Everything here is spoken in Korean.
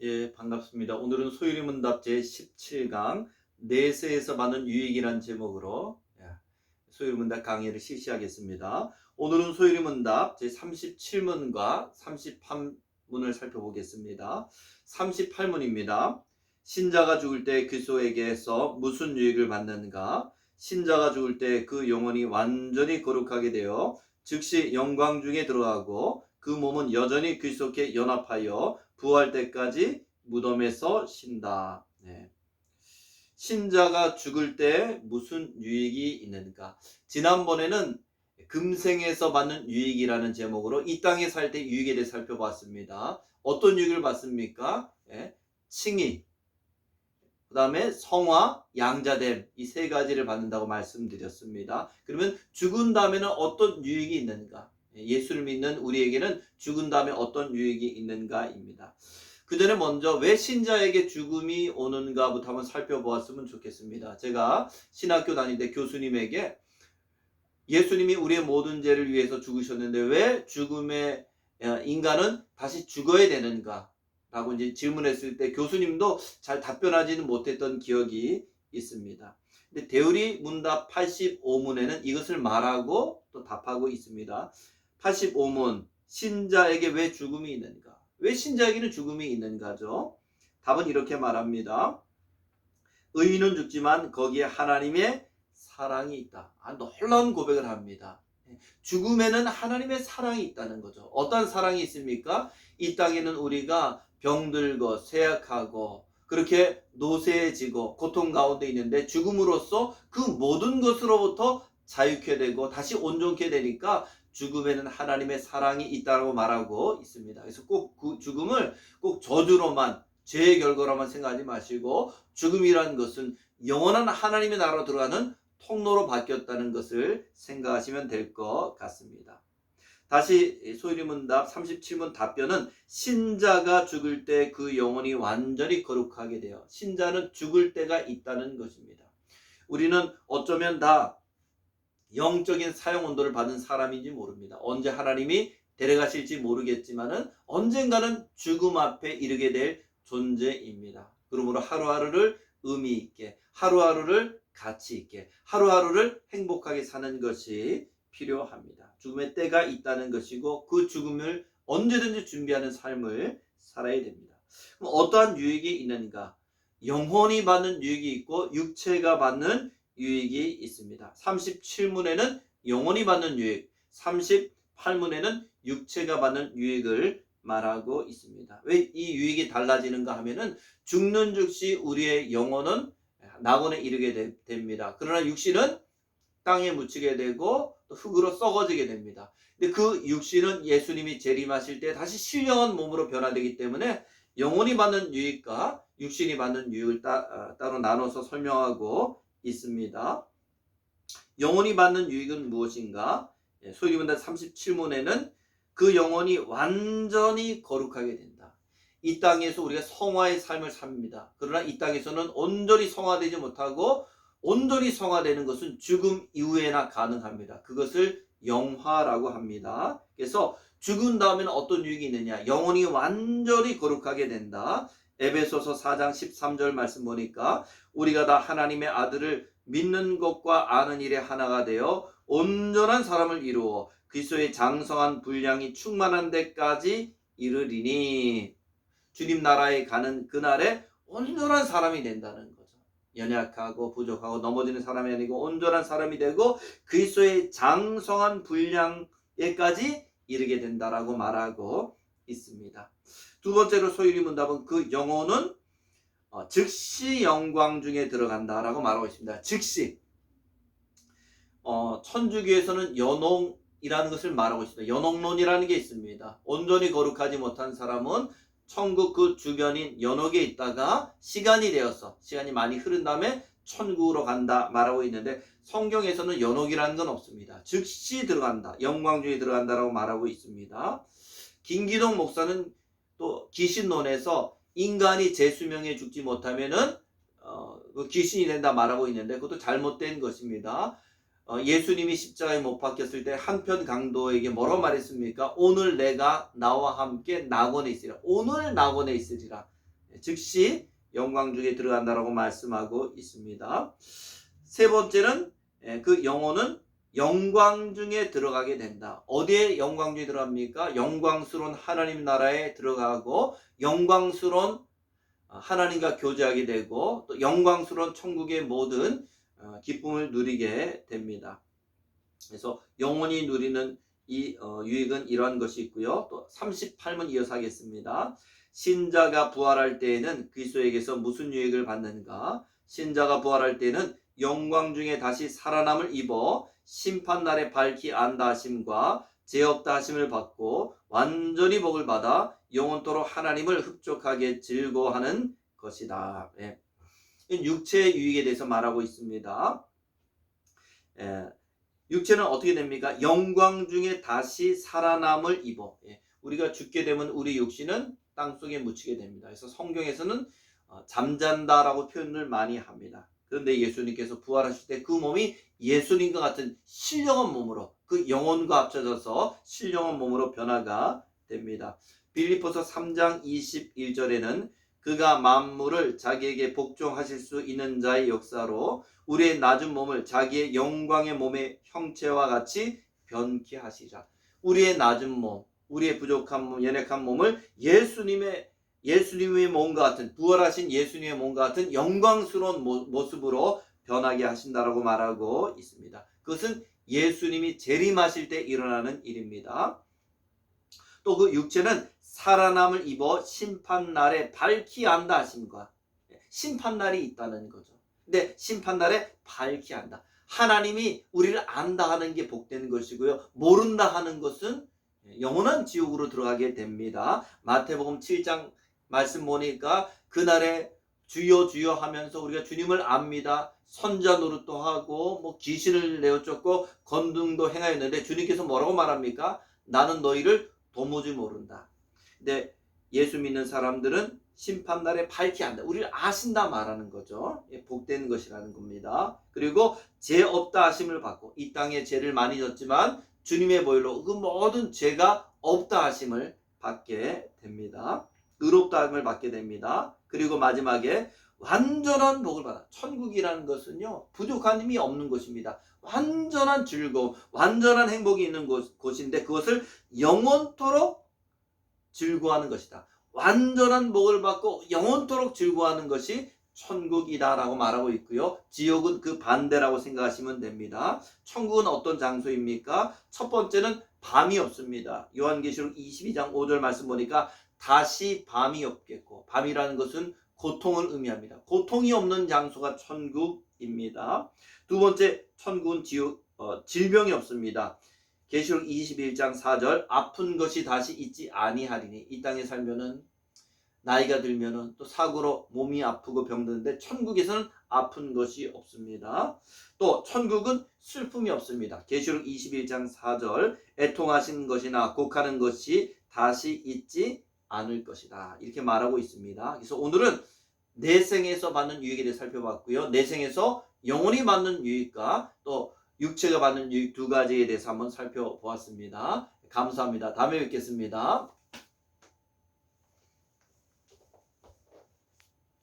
예, 반갑습니다. 오늘은 소율이 문답 제17강 내세에서 받는 유익이란 제목으로 소율이 문답 강의를 실시하겠습니다. 오늘은 소율이 문답 제37문과 38문을 살펴보겠습니다. 38문입니다. 신자가 죽을 때 그리스도에게서 무슨 유익을 받는가? 신자가 죽을 때 그 영혼이 완전히 거룩하게 되어 즉시 영광 중에 들어가고 그 몸은 여전히 그리스도께 연합하여 부활 때까지 무덤에서 쉰다. 네. 신자가 죽을 때 무슨 유익이 있는가? 지난번에는 금생에서 받는 유익이라는 제목으로 이 땅에 살 때 유익에 대해 살펴봤습니다. 어떤 유익을 받습니까? 네. 칭의, 그 다음에 성화, 양자됨, 이 세 가지를 받는다고 말씀드렸습니다. 그러면 죽은 다음에는 어떤 유익이 있는가? 예수를 믿는 우리에게는 죽은 다음에 어떤 유익이 있는가입니다. 그 전에 먼저 왜 신자에게 죽음이 오는가부터 한번 살펴보았으면 좋겠습니다. 제가 신학교 다닐 때 교수님에게 예수님이 우리의 모든 죄를 위해서 죽으셨는데 왜 죽음의 인간은 다시 죽어야 되는가? 라고 이제 질문했을 때 교수님도 잘 답변하지는 못했던 기억이 있습니다. 근데 대우리 문답 85문에는 이것을 말하고 또 답하고 있습니다. 85문, 신자에게 왜 죽음이 있는가? 왜 신자에게는 죽음이 있는가죠? 답은 이렇게 말합니다. 의인은 죽지만 거기에 하나님의 사랑이 있다. 놀라운 고백을 합니다. 죽음에는 하나님의 사랑이 있다는 거죠. 어떤 사랑이 있습니까? 이 땅에는 우리가 병들고 쇠약하고 그렇게 노쇠해지고 고통 가운데 있는데 죽음으로써 그 모든 것으로부터 자유케 되고 다시 온전케 되니까 죽음에는 하나님의 사랑이 있다고 말하고 있습니다. 그래서 꼭 그 죽음을 꼭 저주로만 죄의 결과로만 생각하지 마시고 죽음이라는 것은 영원한 하나님의 나라로 들어가는 통로로 바뀌었다는 것을 생각하시면 될 것 같습니다. 다시 소율이 문답 37문 답변은 신자가 죽을 때 그 영혼이 완전히 거룩하게 되어 신자는 죽을 때가 있다는 것입니다. 우리는 어쩌면 다 영적인 사형 온도를 받은 사람인지 모릅니다. 언제 하나님이 데려가실지 모르겠지만은 언젠가는 죽음 앞에 이르게 될 존재입니다. 그러므로 하루하루를 의미 있게, 하루하루를 가치 있게, 하루하루를 행복하게 사는 것이 필요합니다. 죽음의 때가 있다는 것이고 그 죽음을 언제든지 준비하는 삶을 살아야 됩니다. 그럼 어떠한 유익이 있는가? 영혼이 받는 유익이 있고 육체가 받는 유익이 있습니다. 37문에는 영혼이 받는 유익, 38문에는 육체가 받는 유익을 말하고 있습니다. 왜 이 유익이 달라지는가 하면은 죽는 즉시 우리의 영혼은 낙원에 이르게 됩니다. 그러나 육신은 땅에 묻히게 되고 또 흙으로 썩어지게 됩니다. 근데 그 육신은 예수님이 재림하실 때 다시 신령한 몸으로 변화되기 때문에 영혼이 받는 유익과 육신이 받는 유익을 따로 나눠서 설명하고 있습니다. 영혼이 받는 유익은 무엇인가? 소위 말하는 37문에는 그 영혼이 완전히 거룩하게 된다. 이 땅에서 우리가 성화의 삶을 삽니다. 그러나 이 땅에서는 온전히 성화되지 못하고 온전히 성화되는 것은 죽음 이후에나 가능합니다. 그것을 영화라고 합니다. 그래서 죽은 다음에는 어떤 유익이 있느냐? 영혼이 완전히 거룩하게 된다. 에베소서 4장 13절 말씀 보니까 우리가 다 하나님의 아들을 믿는 것과 아는 일에 하나가 되어 온전한 사람을 이루어 그리스도의 장성한 분량이 충만한 데까지 이르리니 주님 나라에 가는 그날에 온전한 사람이 된다는 거죠. 연약하고 부족하고 넘어지는 사람이 아니고 온전한 사람이 되고 그리스도의 장성한 분량에까지 이르게 된다라고 말하고 있습니다. 두 번째로 소율이 문답은 그 영혼은 즉시 영광 중에 들어간다라고 말하고 있습니다. 즉시 천주교에서는 연홍이라는 것을 말하고 있습니다. 연홍론이라는 게 있습니다. 온전히 거룩하지 못한 사람은 천국 그 주변인 연옥에 있다가 시간이 많이 흐른 다음에 천국으로 간다 말하고 있는데 성경에서는 연옥이라는 건 없습니다. 즉시 들어간다, 영광 중에 들어간다라고 말하고 있습니다. 김기동 목사는 또 귀신론에서 인간이 제 수명에 죽지 못하면은 귀신이 된다 말하고 있는데 그것도 잘못된 것입니다. 예수님이 십자가에 못 박혔을 때 한편 강도에게 뭐라고 말했습니까? 오늘 내가 나와 함께 낙원에 있으리라. 오늘 낙원에 있으리라. 즉시 영광 중에 들어간다라고 말씀하고 있습니다. 세 번째는 그 영혼은 영광 중에 들어가게 된다. 어디에 영광 중에 들어갑니까? 영광스러운 하나님 나라에 들어가고 영광스러운 하나님과 교제하게 되고 또 영광스러운 천국의 모든 기쁨을 누리게 됩니다. 그래서 영혼이 누리는 이 유익은 이러한 것이 있고요. 또 38문 이어서 하겠습니다. 신자가 부활할 때에는 그리스도에게서 무슨 유익을 받는가? 신자가 부활할 때에는 영광 중에 다시 살아남을 입어 심판날에 밝히 안다 하심과 죄 없다 하심을 받고 완전히 복을 받아 영원토록 하나님을 흡족하게 즐거워하는 것이다. 예. 육체의 유익에 대해서 말하고 있습니다. 예. 육체는 어떻게 됩니까? 영광 중에 다시 살아남을 입어. 예. 우리가 죽게 되면 우리 육신은 땅속에 묻히게 됩니다. 그래서 성경에서는 잠잔다라고 표현을 많이 합니다. 그런데 예수님께서 부활하실 때 그 몸이 예수님과 같은 신령한 몸으로 그 영혼과 합쳐져서 신령한 몸으로 변화가 됩니다. 빌립보서 3장 21절에는 그가 만물을 자기에게 복종하실 수 있는 자의 역사로 우리의 낮은 몸을 자기의 영광의 몸의 형체와 같이 변케 하시자. 우리의 낮은 몸, 우리의 부족한 몸, 연약한 몸을 예수님의 몸과 같은, 부활하신 예수님의 몸과 같은 영광스러운 모습으로 변하게 하신다라고 말하고 있습니다. 그것은 예수님이 재림하실 때 일어나는 일입니다. 또 그 육체는 살아남을 입어 심판날에 밝히 안다 하심과, 심판날이 있다는 거죠. 근데 심판날에 밝히 안다. 하나님이 우리를 안다 하는 게 복된 것이고요. 모른다 하는 것은 영원한 지옥으로 들어가게 됩니다. 마태복음 7장 말씀 보니까 그날에 주여 주여 하면서 우리가 주님을 압니다. 선자 노릇도 하고 뭐 귀신을 내어쫓고 건등도 행하였는데 주님께서 뭐라고 말합니까? 나는 너희를 도무지 모른다. 근데 예수 믿는 사람들은 심판날에 밝히 안다. 우리를 아신다 말하는 거죠. 복된 것이라는 겁니다. 그리고 죄 없다 하심을 받고 이 땅에 죄를 많이 졌지만 주님의 보혈로 그 모든 죄가 없다 하심을 받게 됩니다. 의롭다 함을 받게 됩니다. 그리고 마지막에 완전한 복을 받아. 천국이라는 것은요, 부족한 힘이 없는 것입니다. 완전한 즐거움, 완전한 행복이 있는 곳인데 그것을 영원토록 즐거워하는 것이다. 완전한 복을 받고 영원토록 즐거워하는 것이 천국이다라고 말하고 있고요. 지옥은 그 반대라고 생각하시면 됩니다. 천국은 어떤 장소입니까? 첫 번째는 밤이 없습니다. 요한계시록 22장 5절 말씀 보니까 다시 밤이 없겠고, 밤이라는 것은 고통을 의미합니다. 고통이 없는 장소가 천국입니다. 두 번째, 천국은 질병이 없습니다. 계시록 21장 4절 아픈 것이 다시 있지 아니하리니. 이 땅에 살면은 나이가 들면은 또 사고로 몸이 아프고 병드는데 천국에서는 아픈 것이 없습니다. 또 천국은 슬픔이 없습니다. 계시록 21장 4절 애통하신 것이나 곡하는 것이 다시 있지 않을 것이다. 이렇게 말하고 있습니다. 그래서 오늘은 내생에서 받는 유익에 대해 살펴봤고요. 내생에서 영혼이 받는 유익과 또 육체가 받는 유익 두 가지에 대해서 한번 살펴보았습니다. 감사합니다. 다음에 뵙겠습니다.